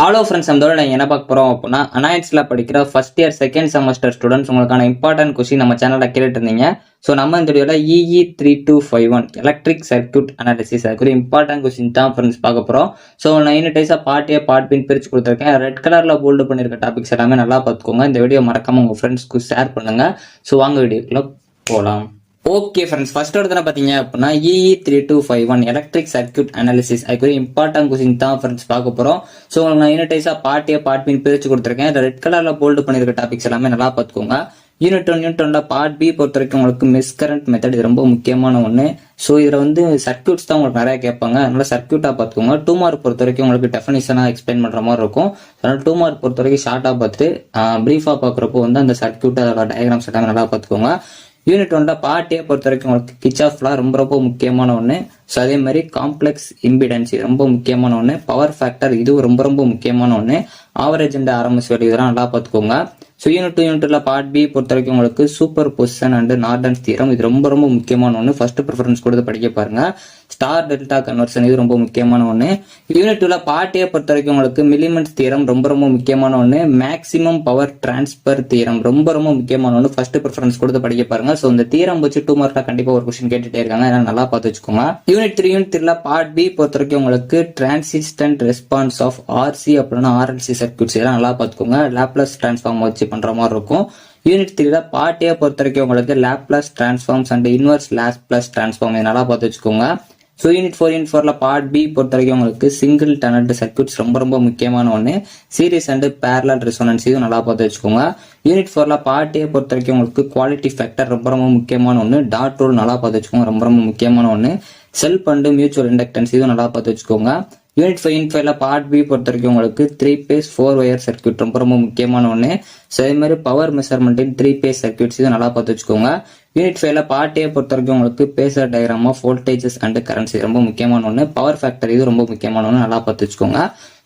Hello friends, நம்ம நான் என்ன பார்க்க போகிறோம் அப்படின்னா அனாயிட்ஸில் படிக்கிற first year second semester students உங்களுக்கான இம்பார்ட்டன்ட் கொஸ்டின் நம்ம சேனலில் கேட்டுட்டு இருந்தீங்க. ஸோ நம்ம இந்த வீடியோவில் EE3251 எலக்ட்ரிக் சர்க்யூட் அனாலிசிஸ் அதுக்கு இம்பார்ட்டன்ட் கொஸ்டின் தான் ஃப்ரெண்ட்ஸ் பார்க்க போகிறோம். ஸோ நான் யூனிட்டைஸாக பார்ட் ஏ பார்ட் பின்னு பிரித்து கொடுத்துருக்கேன். ரெட் கலரில் போல்டு பண்ணியிருக்க டாபிக்ஸ் எல்லாமே நல்லா பார்த்துக்கோங்க. இந்த வீடியோ மறக்காமல் உங்கள் ஃப்ரெண்ட்ஸ்க்கு ஷேர் பண்ணுங்கள். ஸோ வாங்க வீடியோக்குள்ளே போகலாம். ஓகே ஃப்ரெண்ட்ஸ், ஃபர்ஸ்ட் எடுத்து பார்த்தீங்க அப்படின்னா EE3251 எலக்ட்ரிக் சர்க்யூட் அனாலிசிஸ் அதுக்கு இம்பார்ட்டன்ட் கொஸ்டின் தான் ஃப்ரெண்ட்ஸ் பார்க்க போகிறோம். ஸோ நான் யூனிட்டைஸாக பார்ட் ஏ பார்ட் பின்னு பிரித்து கொடுத்துருக்கேன். ரெட் கலரில் போல்டு பண்ணியிருக்க டாபிக்ஸ் எல்லாமே நல்லா பார்த்துக்கோங்க. யூனிட் 1 பார்ட் பி பொறுத்த வரைக்கும் உங்களுக்கு மிஸ் கரண்ட் மெத்தட் இது ரொம்ப முக்கியமான ஒன்று. ஸோ இதில் சர்க்யூட்ஸ் தான் உங்களுக்கு நிறைய கேட்பாங்க. அதனால சர்க்யூட்டாக பார்த்துக்கோங்க. 2 மார்க் பொறுத்த வரைக்கும் உங்களுக்கு டெஃபினிஷனாக எக்ஸ்பிளைன் பண்ணுற மாதிரி இருக்கும். அதனால 2 மார்க் பொறுத்த வரைக்கும் ஷார்ட்டாக பார்த்துட்டு ப்ரீஃபாக பார்க்குறப்போ அந்த சர்க்யூட் அதோட டயக்ராம்ஸ் எல்லாமே நல்லா பார்த்துக்கோங்க. யூனிட் 1 பார்ட் ஏ பொறுத்த வரைக்கும் உங்களுக்கு கிச்சாஃப் லா ரொம்ப முக்கியமான ஒன்று. ஸோ அதே மாதிரி காம்ப்ளெக்ஸ் இம்பிடன்ஸ் ரொம்ப முக்கியமான ஒன்று. பவர் ஃபேக்டர் இதுவும் ரொம்ப முக்கியமான ஒன்று. ஆவரேஜ் அண்ட் ஆர்எம்எஸ் வேல்யூ இதெல்லாம் நல்லா பார்த்துக்கோங்க. ஸோ யூனிட் 2 பார்ட் பி பொறுத்த வரைக்கும் உங்களுக்கு super position and Norton's theorem இது ரொம்ப முக்கியமான ஒன்று. ஃபர்ஸ்ட் ப்ரிஃபரன்ஸ் கொடுத்து படிக்க பாருங்க. ஸ்டார் டெல்டா கன்வர்ஷன் இது ரொம்ப முக்கியமான ஒன்று. யூனிட் 2 பார்ட் ஏ பொறுத்த வரைக்கும் உங்களுக்கு மில்லிமென்ட்ஸ் தியரம் ரொம்ப முக்கியமான ஒன்று. மேக்ஸிமம் பவர் டிரான்ஸ்பர் தியரம் ரொம்ப முக்கியமான ஒன்று. ஃபர்ஸ்ட் ப்ரிஃபரன்ஸ் கொடுத்து படிக்க பாருங்க. ஸோ இந்த தியரம் வச்சு 2 மார்க்ல கண்டிப்பா ஒரு கொஸ்டின் கேட்டுட்டே இருக்காங்க. அதனால நல்லா பார்த்து வச்சுக்கோங்க. யூனிட் 3 பார்ட் பி பொறுத்த வரைக்கும் உங்களுக்கு டிரான்சிஸ்டன்ட் ரெஸ்பான்ஸ் ஆஃப் ஆர்சி அப்படின்னா ஆர்எல்சி சர்க்யூட்ஸ் இதெல்லாம் நல்லா பார்த்துக்கோங்க. லாப்லாஸ் டிரான்ஸ்ஃபார்ம் வச்சு பண்ற மாதிரி இருக்கும். யூனிட் 3 பார்ட் ஏ பொறுத்த வரைக்கும் உங்களுக்கு Laplace transforms and inverse Laplace transform நல்லா பார்த்து வச்சுக்கோங்க. ஸோ யூனிட் 4 பார்ட் பி பொறுத்த வரைக்கும் உங்களுக்கு சிங்கிள் டனல்ட் சர்க்யூட்ஸ் ரொம்ப முக்கியமான ஒன்று. சீரிஸ் அண்ட் பேரலல் ரெசோனன்ஸ் இதுவும் நல்லா பார்த்து வச்சுக்கோங்க. யூனிட் 4 பார்ட் ஏ பொறுத்த வரைக்கும் உங்களுக்கு குவாலிட்டி ஃபேக்டர் ரொம்ப முக்கியமான ஒன்று. டாட் ரூல் நல்லா பார்த்து வச்சுக்கோங்க, ரொம்ப முக்கியமான ஒன்று. செல்ஃப் அண்ட் மியூச்சுவல் இண்டக்டன்ஸ் இதுவும் நல்லா பார்த்து வச்சுக்கோங்க. யூனிட் 5 பார்ட் பி பொறுத்த வரைக்கும் உங்களுக்கு 3 பேஸ் 4 ஒயர் சர்க்யூட் ரொம்ப முக்கியமான ஒன்று. ஸோ அதே மாதிரி பவர் மெஷர்மெண்ட் 3 பேஸ் சர்க்யூட்ஸ் இது நல்லா பார்த்து வச்சுக்கோங்க. யூனிட் 5 பார்ட் ஏ பொறுத்த வரைக்கும் உங்களுக்கு phasor diagram of voltages and currents ரொம்ப முக்கியமான ஒன்று. பவர் ஃபேக்டர் இது ரொம்ப முக்கியமான ஒன்று, நல்லா பார்த்து வச்சுக்கோங்க.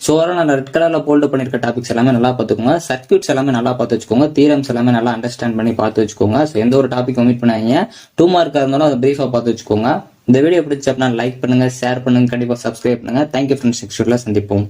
ஸோ நான் ரெட் கலர்ல போல்டு பண்ணிருக்க டாபிக்ஸ் எல்லாமே நல்லா பார்த்துக்கோங்க. சர்க்யூட்ஸ் எல்லாமே நல்லா பார்த்து வச்சுக்கோங்க. தியரம்ஸ் எல்லாமே நல்லா அண்டர்ஸ்டாண்ட் பண்ணி பார்த்து வச்சுக்கோங்க. ஸோ எந்த ஒரு டாபிக் ஒமிட் பண்ணாங்க 2 மார்க்காக இருந்தாலும் அதை பிரீஃபாக பார்த்து வச்சுக்கோங்க. இந்த வீடியோ பிடிச்ச அப்படின்னா லைக் பண்ணுங்க, ஷேர் பண்ணுங்க, கண்டிப்பா சப்ஸ்கிரைப் பண்ணுங்க. தேங்க்யூ ஃப்ரெண்ட்ஸ், நெக்ஸ்ட் வீடியோல சந்திப்போம்.